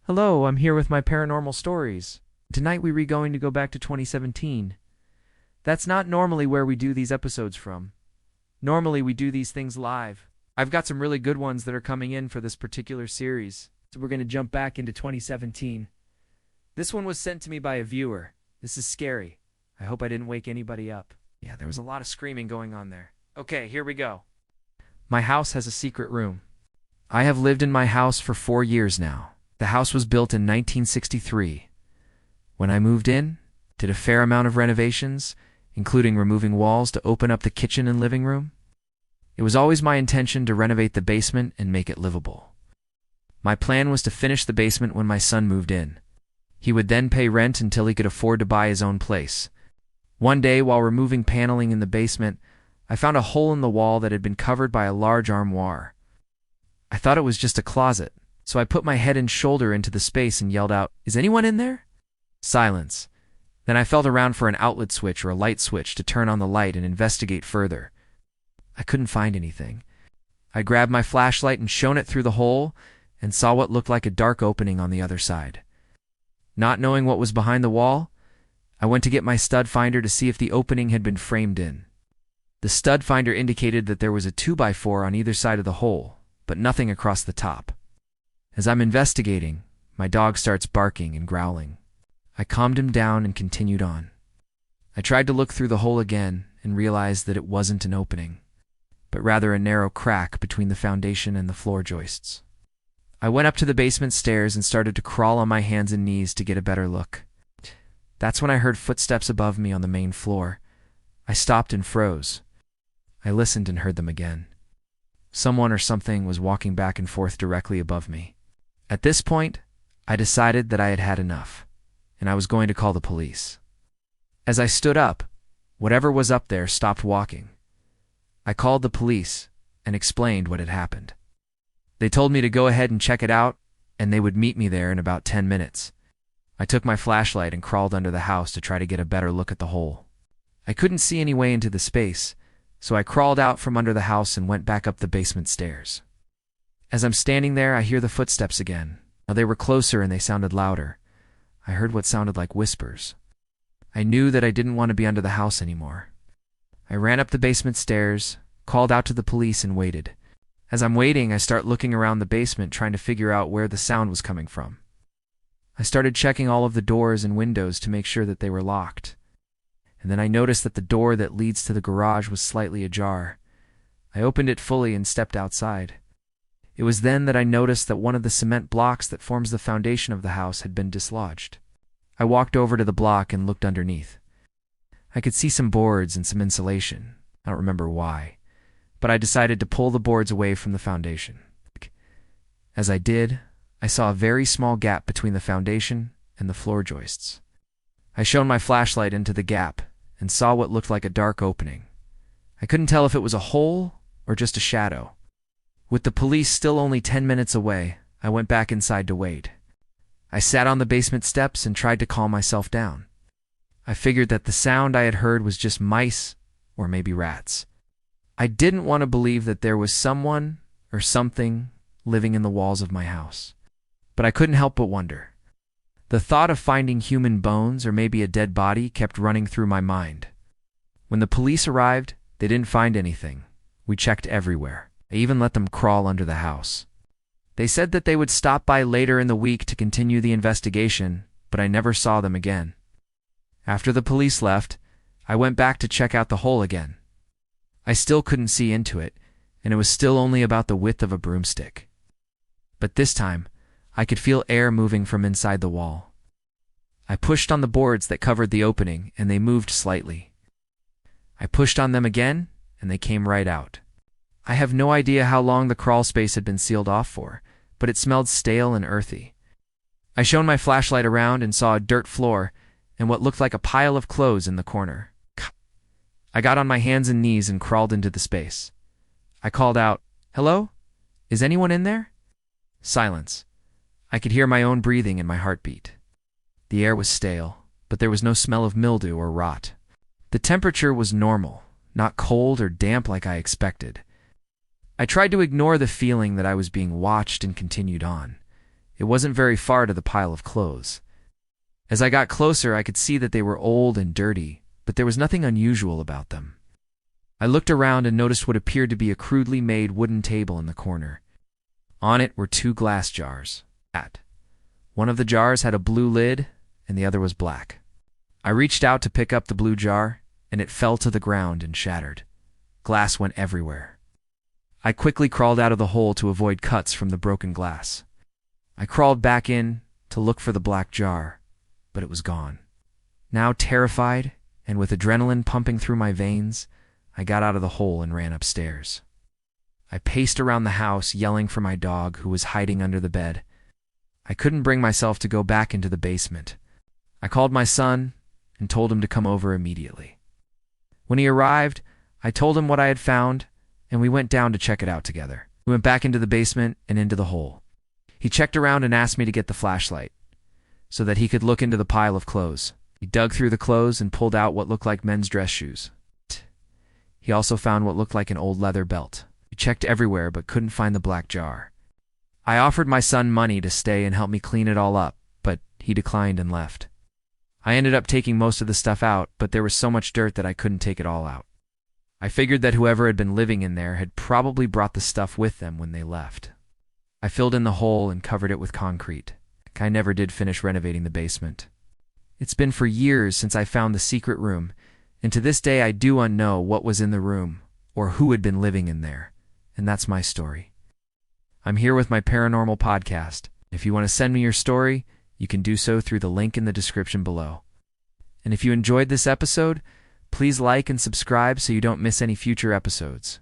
Hello, I'm here with my paranormal stories. Tonight we are going to go back to 2017. That's not normally where we do these episodes from. Normally we do these things live. I've got some really good ones that are coming in for this particular series, so we're going to jump back into 2017. This one was sent to me by a viewer. This is scary. I hope I didn't wake anybody up. Yeah, there was a lot of screaming going on there. Okay, here we go. My house has a secret room. I have lived in my house for 4 years now. The house was built in 1963. When I moved in, did a fair amount of renovations, including removing walls to open up the kitchen and living room. It was always my intention to renovate the basement and make it livable. My plan was to finish the basement when my son moved in. He would then pay rent until he could afford to buy his own place. One day, while removing paneling in the basement, I found a hole in the wall that had been covered by a large armoire. I thought it was just a closet, so I put my head and shoulder into the space and yelled out, "Is anyone in there?" Silence. Then I felt around for an outlet switch or a light switch to turn on the light and investigate further. I couldn't find anything. I grabbed my flashlight and shone it through the hole and saw what looked like a dark opening on the other side. Not knowing what was behind the wall, I went to get my stud finder to see if the opening had been framed in. The stud finder indicated that there was a 2x4 on either side of the hole, but nothing across the top. As I'm investigating, my dog starts barking and growling. I calmed him down and continued on. I tried to look through the hole again and realized that it wasn't an opening, but rather a narrow crack between the foundation and the floor joists. I went up to the basement stairs and started to crawl on my hands and knees to get a better look. That's when I heard footsteps above me on the main floor. I stopped and froze. I listened and heard them again. Someone or something was walking back and forth directly above me. At this point, I decided that I had had enough, and I was going to call the police. As I stood up, whatever was up there stopped walking. I called the police and explained what had happened. They told me to go ahead and check it out, and they would meet me there in about 10 minutes. I took my flashlight and crawled under the house to try to get a better look at the hole. I couldn't see any way into the space, so I crawled out from under the house and went back up the basement stairs. As I'm standing there, I hear the footsteps again. Now they were closer and they sounded louder. I heard what sounded like whispers. I knew that I didn't want to be under the house anymore. I ran up the basement stairs, called out to the police, and waited. As I'm waiting, I start looking around the basement trying to figure out where the sound was coming from. I started checking all of the doors and windows to make sure that they were locked. And then I noticed that the door that leads to the garage was slightly ajar. I opened it fully and stepped outside. It was then that I noticed that one of the cement blocks that forms the foundation of the house had been dislodged. I walked over to the block and looked underneath. I could see some boards and some insulation. I don't remember why, but I decided to pull the boards away from the foundation. As I did, I saw a very small gap between the foundation and the floor joists. I shone my flashlight into the gap and saw what looked like a dark opening. I couldn't tell if it was a hole or just a shadow. With the police still only 10 minutes away, I went back inside to wait. I sat on the basement steps and tried to calm myself down. I figured that the sound I had heard was just mice or maybe rats. I didn't want to believe that there was someone or something living in the walls of my house, but I couldn't help but wonder. The thought of finding human bones or maybe a dead body kept running through my mind. When the police arrived, they didn't find anything. We checked everywhere. I even let them crawl under the house. They said that they would stop by later in the week to continue the investigation, but I never saw them again. After the police left, I went back to check out the hole again. I still couldn't see into it, and it was still only about the width of a broomstick. But this time, I could feel air moving from inside the wall. I pushed on the boards that covered the opening, and they moved slightly. I pushed on them again, and they came right out. I have no idea how long the crawl space had been sealed off for, but it smelled stale and earthy. I shone my flashlight around and saw a dirt floor and what looked like a pile of clothes in the corner. I got on my hands and knees and crawled into the space. I called out, "Hello? Is anyone in there?" Silence. I could hear my own breathing and my heartbeat. The air was stale, but there was no smell of mildew or rot. The temperature was normal, not cold or damp like I expected. I tried to ignore the feeling that I was being watched and continued on. It wasn't very far to the pile of clothes. As I got closer, I could see that they were old and dirty, but there was nothing unusual about them. I looked around and noticed what appeared to be a crudely made wooden table in the corner. On it were two glass jars. One of the jars had a blue lid, and the other was black. I reached out to pick up the blue jar, and it fell to the ground and shattered. Glass went everywhere. I quickly crawled out of the hole to avoid cuts from the broken glass. I crawled back in to look for the black jar, but it was gone. Now terrified, and with adrenaline pumping through my veins, I got out of the hole and ran upstairs. I paced around the house, yelling for my dog, who was hiding under the bed. I couldn't bring myself to go back into the basement. I called my son and told him to come over immediately. When he arrived, I told him what I had found, and we went down to check it out together. We went back into the basement and into the hole. He checked around and asked me to get the flashlight so that he could look into the pile of clothes. He dug through the clothes and pulled out what looked like men's dress shoes. He also found what looked like an old leather belt. He checked everywhere but couldn't find the black jar. I offered my son money to stay and help me clean it all up, but he declined and left. I ended up taking most of the stuff out, but there was so much dirt that I couldn't take it all out. I figured that whoever had been living in there had probably brought the stuff with them when they left. I filled in the hole and covered it with concrete. I never did finish renovating the basement. It's been for years since I found the secret room, and to this day I do unknow what was in the room or who had been living in there, and that's my story. I'm here with my paranormal podcast. If you want to send me your story, you can do so through the link in the description below. And if you enjoyed this episode, please like and subscribe so you don't miss any future episodes.